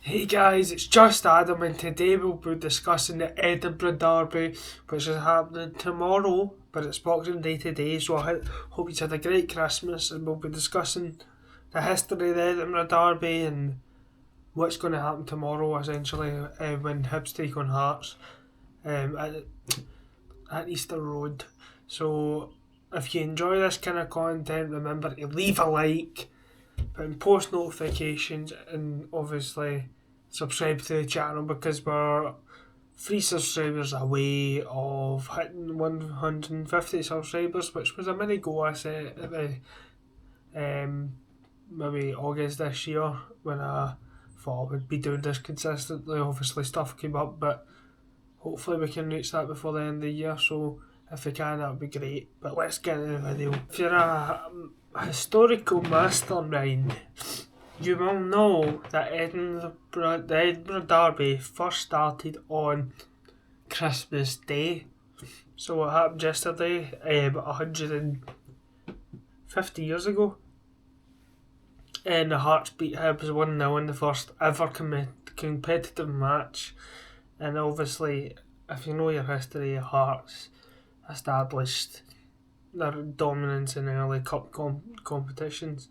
Hey guys, it's just Adam, and today we'll be discussing the Edinburgh Derby, which is happening tomorrow, but it's Boxing Day today, so I hope you've had a great Christmas, and we'll be discussing the history of the Edinburgh Derby and what's going to happen tomorrow, essentially, when Hibs take on Hearts at Easter Road. So, if you enjoy this kind of content, remember to leave a like, put in post notifications, and obviously subscribe to the channel because we're 3 subscribers away of hitting 150 subscribers, which was a mini goal I set at the maybe August this year when I thought I would be doing this consistently. Obviously stuff came up, but hopefully we can reach that before the end of the year, so if we can that would be great. But let's get into the video. If you're a historical mastermind, you will know that the Edinburgh Derby first started on Christmas Day. So it happened yesterday, 150 years ago. And the Hearts beat Hibs 1-0 in the first ever competitive match. And obviously, if you know your history, Hearts established their dominance in early cup competitions.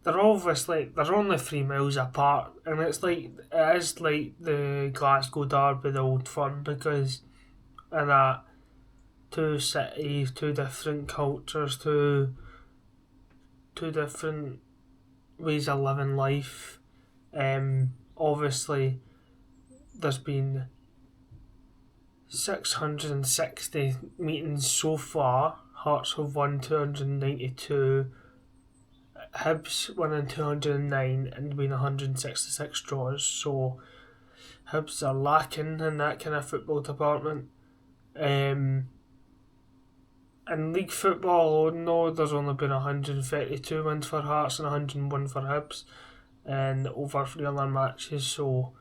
They're only 3 miles apart, and it is like the Glasgow Derby, the Old Firm, because in that two cities, two different cultures, two different ways of living life. Obviously, there's been 660 meetings so far. Hearts have won 292. Hibs winning 209 and been 166 draws, so Hibs are lacking in that kind of football department. In league football alone, though, there's only been 132 wins for Hearts and 101 for Hibs in over 3 other matches, so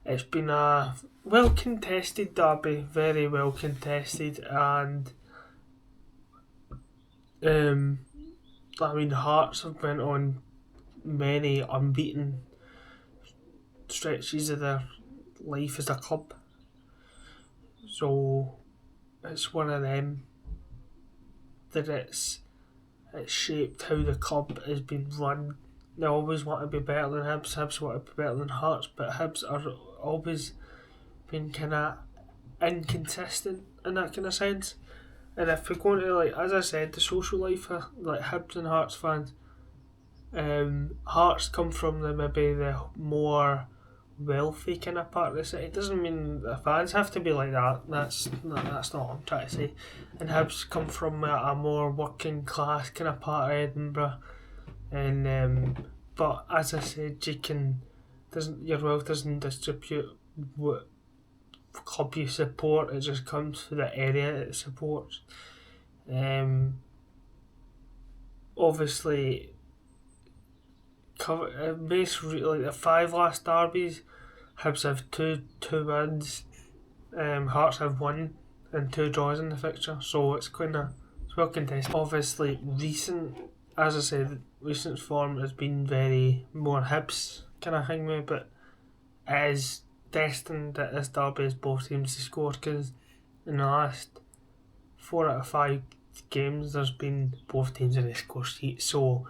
it's been a well contested derby, very well contested, and Hearts have went on many unbeaten stretches of their life as a club. So it's one of them that it's shaped how the club has been run. They always want to be better than Hibs, Hibs want to be better than Hearts, but Hibs are always been kind of inconsistent in that kind of sense. And if we're going to, as I said, the social life of Hibs and Hearts fans, Hearts come from maybe the more wealthy kind of part of the city. It doesn't mean the fans have to be like that. That's not what I'm trying to say. And Hibs come from a more working class kind of part of Edinburgh. And but as I said, your wealth doesn't distribute what club you support. It just comes to the area it supports. Obviously, basically the 5 last derbies, Hibs have two wins, Hearts have 1 and 2 draws in the fixture, so it's well contested. Obviously, recent form has been very more Hibs kind of thing, but it is destined that this derby is both teams to score, because in the last 4 out of 5 games there's been both teams in the score sheet. So,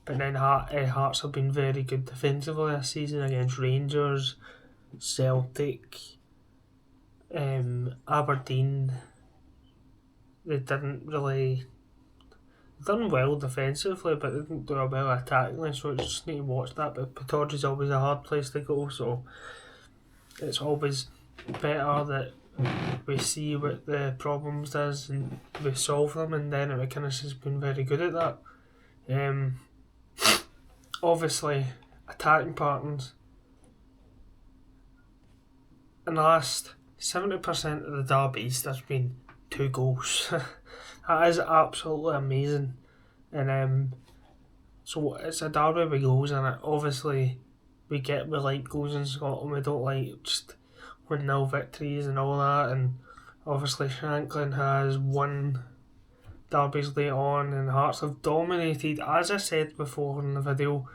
but then Hearts have been very good defensively this season against Rangers, Celtic, Aberdeen. They didn't really done well defensively, but they didn't do well attackingly. So you just need to watch that. But Pittodrie's always a hard place to go, so it's always better that we see what the problems is and we solve them, and then McInnes has been very good at that. Obviously, attacking patterns. In the last 70% of the derbies, there's been 2 goals. That is absolutely amazing. And so it's a derby with goals in it. Obviously, we like goals in Scotland. We don't like just 1-0 victories and all that. And obviously, Shanklin has won derbies late on, and Hearts have dominated. As I said before in the video,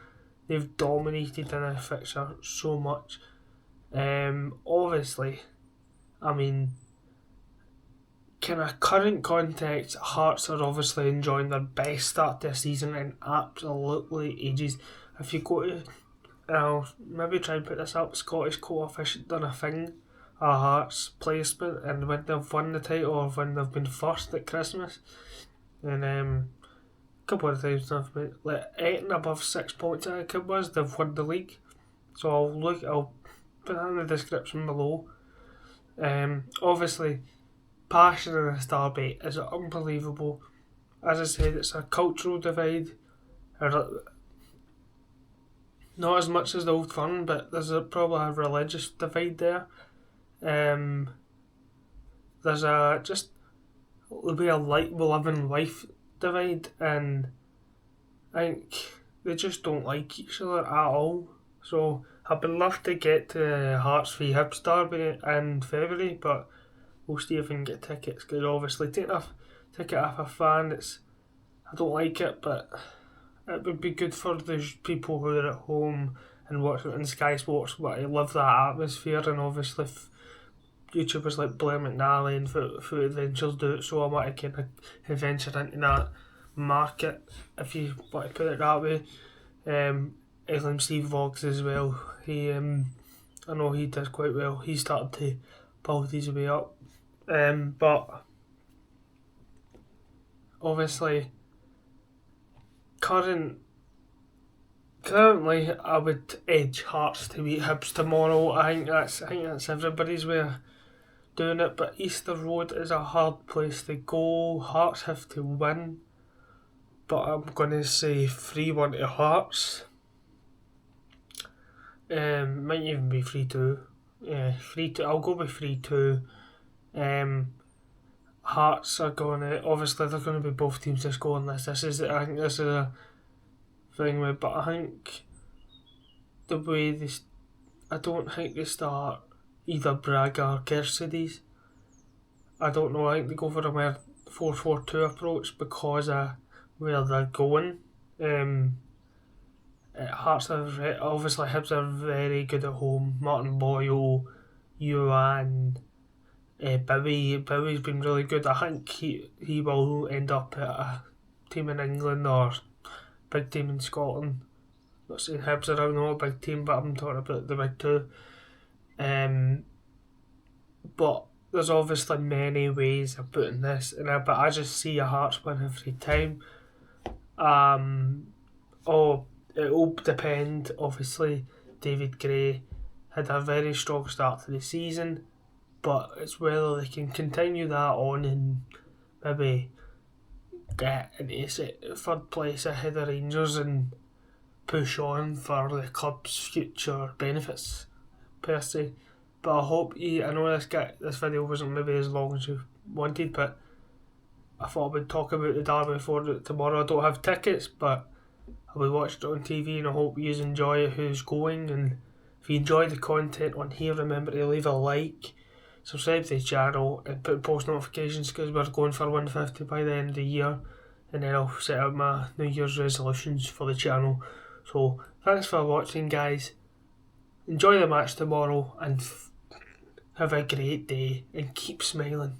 they've dominated in a fixture so much. Obviously, I mean, kind of current context, Hearts are obviously enjoying their best start to a season in absolutely ages. If you go to, I'll maybe try and put this up, Scottish Coefficient done a thing, a Hearts placement, and when they've won the title or when they've been first at Christmas, and a couple of times they've been like 8 and above 6 points, I think it was, they've won the league. So I'll put that in the description below. Obviously, passion in this derby is unbelievable. As I said, it's a cultural divide. Not as much as the Old Firm, but there's probably a religious divide there. There's there'll be a living life divide, and I think they just don't like each other at all. So I would love to get to Hearts v Hibs derby in February, but we'll see if we can get tickets. Because obviously taking a ticket off a fan, I don't like it, but it would be good for the people who are at home and watching it on Sky Sports, but I love that atmosphere. And obviously YouTubers like Blair McNally and Foot Adventures do it, so I want to kind of venture into that market, if you want to put it that way. Steve Vlogs as well, he I know he does quite well. He started to build his way up, but obviously currently I would edge Hearts to beat Hibs tomorrow. I think that's everybody's way of doing it, but Easter Road is a hard place to go. Hearts have to win, but I'm going to say 3-1 to Hearts. Might even be 3-2. Yeah, 3-2. I'll go with 3-2. Hearts are going to, obviously they're going to be both teams to score on this. I think this is a thing with, but I think the way I don't think they start either Braga or Kersides. I don't know, I think they go for a more 4-4-2 approach because of where they're going. Hearts are obviously Hibs are very good at home. Martin Boyle, Ewan, Bowie's been really good. I think he will end up at a team in England or big team in Scotland. Not saying Hibs are not a big team, but I'm talking about the big two. But there's obviously many ways of putting this, but I just see a Hearts win every time. It will depend. Obviously, David Gray had a very strong start to the season, but it's whether they can continue that on and maybe get into third place ahead of Rangers and push on for the club's future benefits, per se. But I hope I know this video wasn't maybe as long as you wanted, but I thought I would talk about the derby before tomorrow. I don't have tickets, but I'll be watching it on TV, and I hope you enjoy it, who's going. And if you enjoy the content on here, remember to leave a like, subscribe to the channel, and put post notifications, because we're going for 150 by the end of the year, and then I'll set up my New Year's resolutions for the channel. So thanks for watching, guys. Enjoy the match tomorrow, and have a great day, and keep smiling.